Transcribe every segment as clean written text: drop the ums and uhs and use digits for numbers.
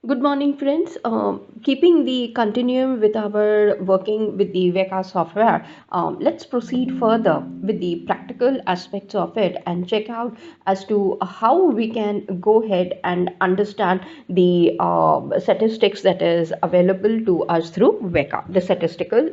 Good morning, friends. Keeping the continuum with our working with the Veka software, let's proceed further with the practical aspects of it and check out as to how we can go ahead and understand the statistics that is available to us through Veka, the statistical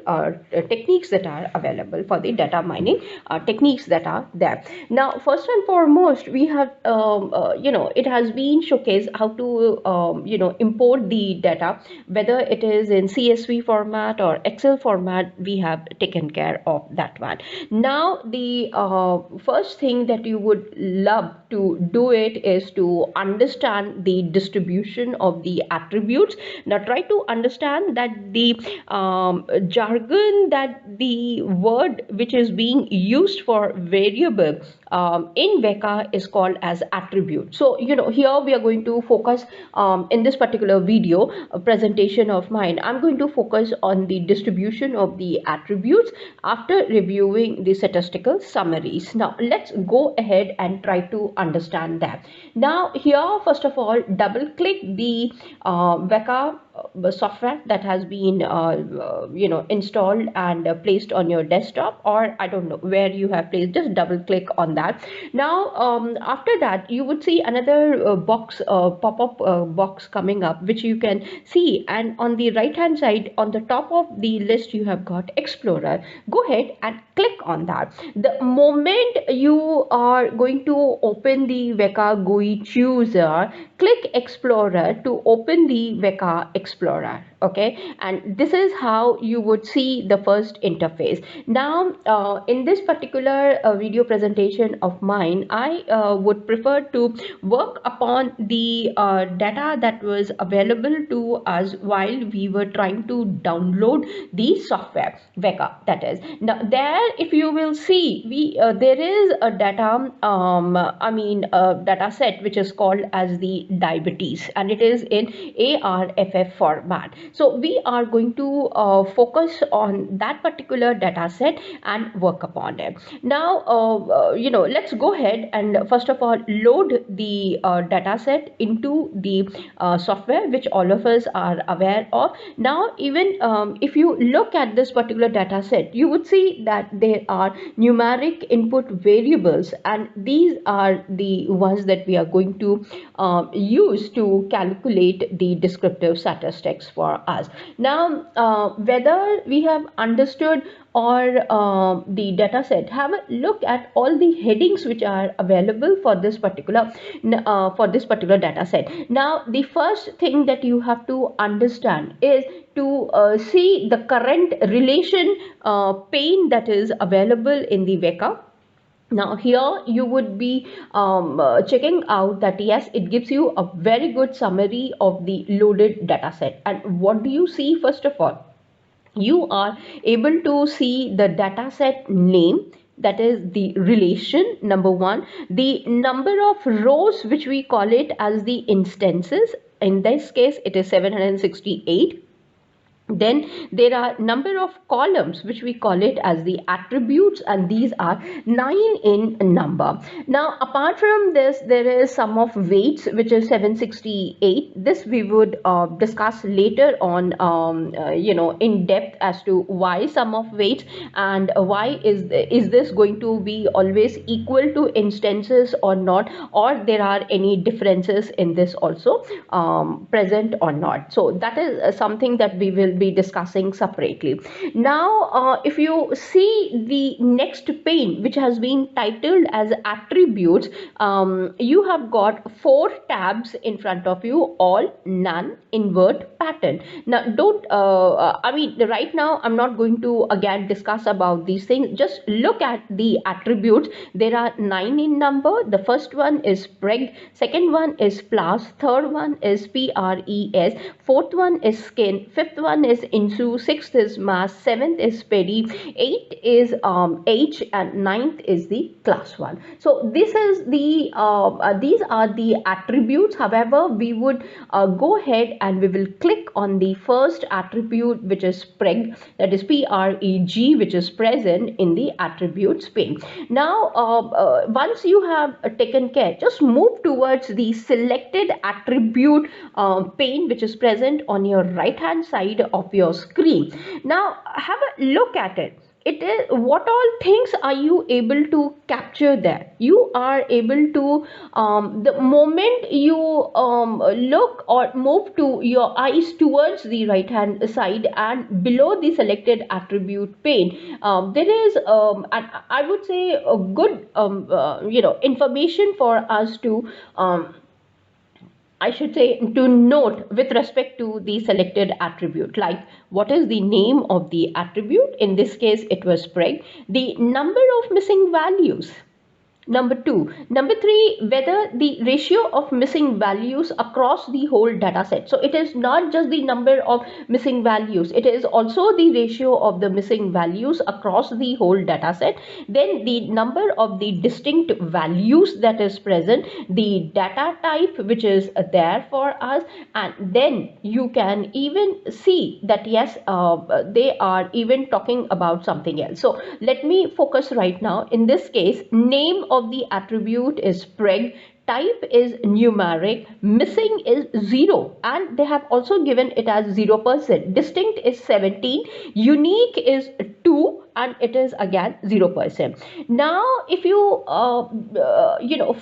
techniques that are available for the data mining techniques that are there. Now, first and foremost, we have, it has been showcased how to, import the data, whether it is in CSV format or Excel format. We have taken care of that one. Now, the first thing that you would love to do it is to understand the distribution of the attributes. Now, try to understand that the jargon, that the word which is being used for variable in Veka is called as attribute. So, here we are going to focus in this particular video presentation of mine. I'm going to focus on the distribution of the attributes after reviewing the statistical summaries. Now, let's go ahead and try to understand that. Now, here, first of all, double click the Veka software that has been installed and placed on your desktop, or I don't know where you have placed. Just double click on that. Now after that, you would see another box, pop-up box coming up, which you can see, and on the right hand side on the top of the list you have got Explorer. Go ahead and click on that. The moment you are going to open the Veka GUI chooser, click Explorer to open the Veka Explorer. Okay, and this is how you would see the first interface. Now in this particular video presentation of mine, I would prefer to work upon the data that was available to us while we were trying to download the software Veka, that is. Now there, if you will see, we there is a data data set which is called as the diabetes, and it is in ARFF format. So we are going to focus on that particular data set and work upon it. Now let's go ahead and first of all load the data set into the software, which all of us are aware of. Now, even if you look at this particular data set, you would see that there are numeric input variables, and these are the ones that we are going to use to calculate the descriptive statistics for us. Now whether we have understood or the data set, have a look at all the headings which are available for this particular data set. Now the first thing that you have to understand is to see the current relation pane that is available in the Veka. Now here you would be checking out that yes, it gives you a very good summary of the loaded data set. And what do you see? First of all, you are able to see the data set name, that is the relation number one, the number of rows, which we call it as the instances. In this case it is 768. Then there are number of columns, which we call it as the attributes, and these are 9 in number. Now apart from this, there is sum of weights, which is 768. This we would discuss later on in depth as to why sum of weights, and why is this going to be always equal to instances or not, or there are any differences in this also present or not. So that is something that we will be discussing separately. Now if you see the next pane, which has been titled as attributes, you have got 4 tabs in front of you: all, none, invert, pattern. Now don't right now I'm not going to again discuss about these things. Just look at the attributes. There are 9 in number. The first one is preg, second one is plus, third one is PRES, fourth one is skin, fifth one is Insu, 6th is Mass, 7th is Pedi, 8th is H, and 9th is the class 1. So this is the these are the attributes. However, we would go ahead and we will click on the first attribute, which is preg, that is PREG, which is present in the attributes pane. Now once you have taken care, just move towards the selected attribute pane, which is present on your right hand side of your screen. Now have a look at it. It is, what all things are you able to capture there? You are able to the moment you look or move to your eyes towards the right hand side and below the selected attribute pane, there is I would say a good information for us to I should say to note with respect to the selected attribute, like what is the name of the attribute. In this case it was preg, the number of missing values, number 2, number 3, whether the ratio of missing values across the whole data set. So it is not just the number of missing values, it is also the ratio of the missing values across the whole data set. Then the number of the distinct values that is present, the data type which is there for us, and then you can even see that yes, they are even talking about something else. So let me focus right now. In this case, name of the attribute is preg, type is numeric, missing is 0, and they have also given it as 0%, distinct is 17, unique is 2, and it is again 0%. Now if you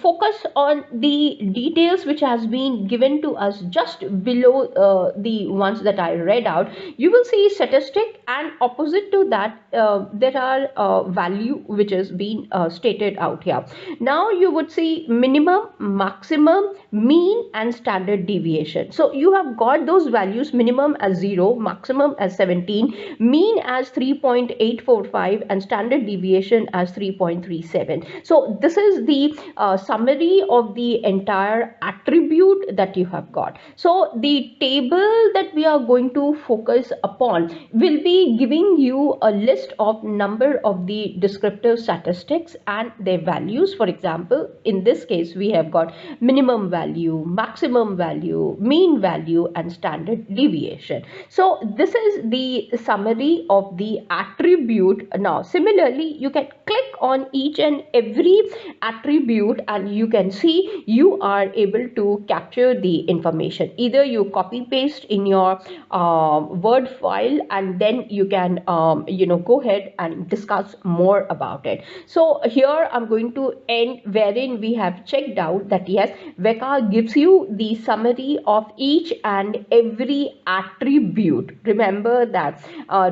focus on the details which has been given to us just below the ones that I read out, you will see statistic, and opposite to that there are value which is being stated out here. Now you would see minimum, maximum, mean, and standard deviation. So you have got those values: minimum as 0, maximum as 17, mean as 3.845, and standard deviation as 3.37. So this is the summary of the entire attribute that you have got. So the table that we are going to focus upon will be giving you a list of number of the descriptive statistics and their values. For example, in this case we have got minimum value, maximum value, mean value, and standard deviation. So this is the summary of the attribute. Now similarly, you can click on each and every attribute and you can see you are able to capture the information. Either you copy paste in your Word file, and then you can go ahead and discuss more about it. So here I'm going to end, wherein we have checked out that yes, Weka gives you the summary of each and every attribute. Remember that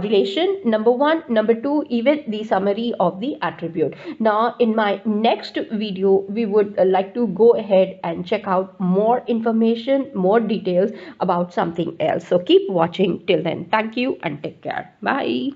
relation, number 1, number 2, even the summary of the attribute. Now in my next video we would like to go ahead and check out more information, more details about something else. So keep watching till then. Thank you and take care. Bye.